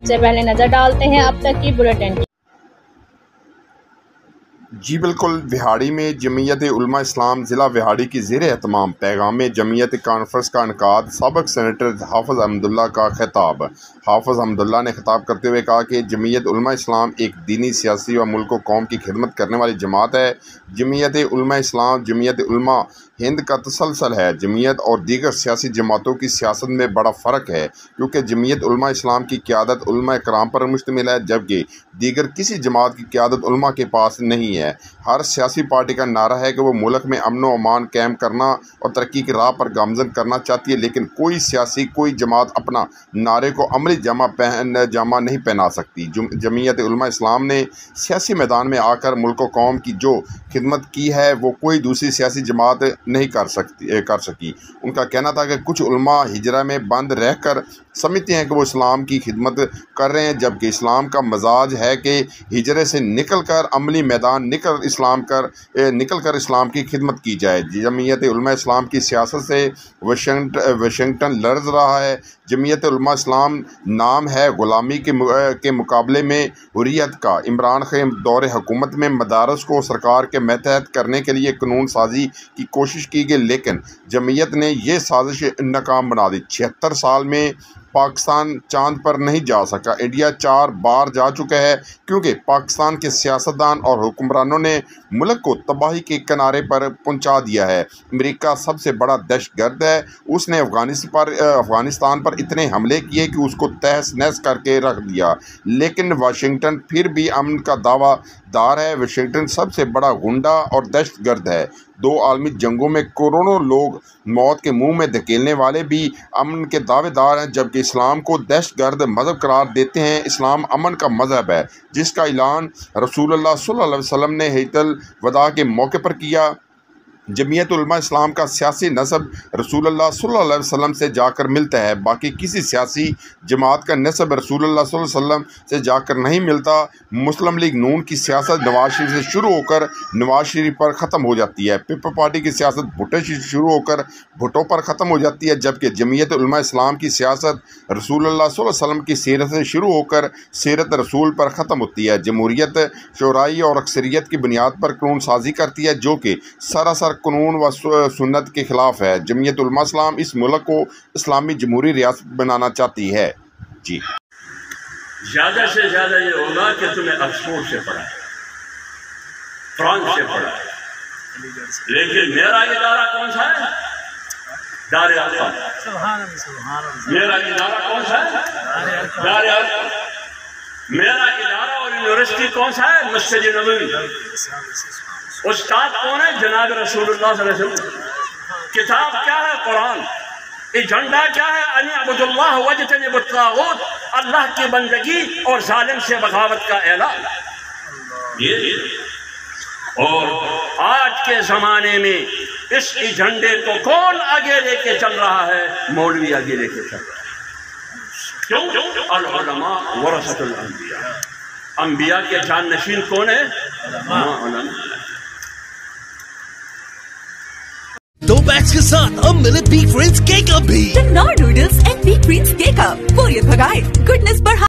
سب سے پہلے نظر ڈالتے ہیں اب تک کی بلیٹن کی۔ جی بالکل، وہاڑی میں جمعیت علماء اسلام ضلع وہاڑی کی زیر اہتمام پیغام جمعیت کانفرنس کا انعقاد۔ سابق سینیٹر حافظ احمد اللہ کا خطاب۔ حافظ احمد اللہ نے خطاب کرتے ہوئے کہا کہ جمعیت علماء اسلام ایک دینی، سیاسی و ملک و قوم کی خدمت کرنے والی جماعت ہے۔ جمعیت علماء اسلام جمعیت علماء ہند کا تسلسل ہے۔ جمعیت اور دیگر سیاسی جماعتوں کی سیاست میں بڑا فرق ہے، کیونکہ جمعیت علماء اسلام کی قیادت علماء کرام پر مشتمل ہے، جبکہ دیگر کسی جماعت کی قیادت علماء کے پاس نہیں ہے۔ ہر سیاسی پارٹی کا نعرہ ہے کہ وہ ملک میں امن و امان قائم کرنا اور ترقی کی راہ پر گامزن کرنا چاہتی ہے، لیکن کوئی جماعت اپنا نعرے کو عملی جامہ نہیں پہنا سکتی۔ جمعیت علماء اسلام نے سیاسی میدان میں آ کر ملک و قوم کی جو خدمت کی ہے وہ کوئی دوسری سیاسی جماعت نہیں کر سکی۔ ان کا کہنا تھا کہ کچھ علماء ہجرہ میں بند رہ کر سمجھتے ہیں کہ وہ اسلام کی خدمت کر رہے ہیں، جبکہ اسلام کا مزاج ہے کہ ہجرے سے نکل کر عملی میدان نکل کر اسلام کی خدمت کی جائے۔ جمعیت علماء اسلام کی سیاست سے واشنگٹن لرز رہا ہے۔ جمعیت علماء اسلام نام ہے غلامی کے مقابلے میں حریت کا۔ عمران خان دور حکومت میں مدارس کو سرکار کے ماتحت کرنے کے لیے قانون سازی کی کوشش کی گئی، لیکن جمعیت نے یہ سازش ناکام بنا دی۔ 76 سال میں پاکستان چاند پر نہیں جا سکا، انڈیا 4 بار جا چکا ہے، کیونکہ پاکستان کے سیاستدان اور حکمرانوں نے ملک کو تباہی کے کنارے پر پہنچا دیا ہے۔ امریکہ سب سے بڑا دہشت گرد ہے، اس نے افغانستان پر اتنے حملے کیے کہ اس کو تہس نہس کر کے رکھ دیا، لیکن واشنگٹن پھر بھی امن کا دعویٰ دار ہے۔ واشنگٹن سب سے بڑا غنڈہ اور دہشت گرد ہے۔ 2 عالمی جنگوں میں کروڑوں لوگ موت کے منہ میں دھکیلنے والے بھی امن کے دعوے دار ہیں، جبکہ اسلام کو دہشت گرد مذہب قرار دیتے ہیں۔ اسلام امن کا مذہب ہے، جس کا اعلان رسول اللہ صلی اللہ علیہ وسلم نے حجۃ الوداع کے موقع پر کیا۔ جمعیت علماء اسلام کا سیاسی نسب رسول اللہ صلی اللہ علیہ وسلم سے جا کر ملتا ہے، باقی کسی سیاسی جماعت کا نسب رسول اللہ صلی اللہ علیہ وسلم سے جا کر نہیں ملتا۔ مسلم لیگ نون کی سیاست نواز شریف سے شروع ہو کر نواز شریف پر ختم ہو جاتی ہے۔ پیپل پارٹی کی سیاست بھٹو سے شروع ہو کر بھٹو پر ختم ہو جاتی ہے، جبکہ جمعیت علماء اسلام کی سیاست رسول اللہ صلی اللہ علیہ وسلم کی سیرت سے شروع ہو کر سیرت رسول پر ختم ہوتی ہے۔ جمہوریت شورائی اور اکثریت کی بنیاد پر قانون سازی کرتی ہے، جو کہ سراسر قانون و سنت کے خلاف ہے۔ جمعیت علماء اسلام اس ملک کو اسلامی جمہوری ریاست بنانا چاہتی ہے۔ جی زیادہ سے زیادہ یہ ہوگا کہ تمہیں آکسفورڈ سے پڑھا ہے، فرانس سے پڑھا ہے، لیکن میرا ادارہ کون سا ہے؟ دار اقام۔ میرا ادارہ کون سا ہے؟ دار اقام۔ میرا ادارہ اور یونیورسٹی کون سا ہے؟ مسجد نبوی۔ استاد کون ہے؟ جناب رسول اللہ صلی اللہ علیہ وسلم۔ کتاب کیا ہے؟ قرآن۔ ایجنڈا کیا ہے؟ ان اعبدوا اللہ واجتنبوا الطاغوت، اللہ کی بندگی اور ظالم سے بغاوت کا اعلان۔ اور آج کے زمانے میں اس ایجنڈے کو کون آگے لے کے چل رہا ہے؟ مولوی آگے لے کے چل رہا ہے۔ کیوں؟ العلماء ورثۃ الانبیاء۔ انبیاء کے جان نشین کون ہے؟ علماء۔ 2 بیگز کے ساتھ اب ملے بگ فرینڈز کیک اپ بھی۔ Knorr noodles and big friends kick up, بوریت بھگائے، گڈنس بڑھائے۔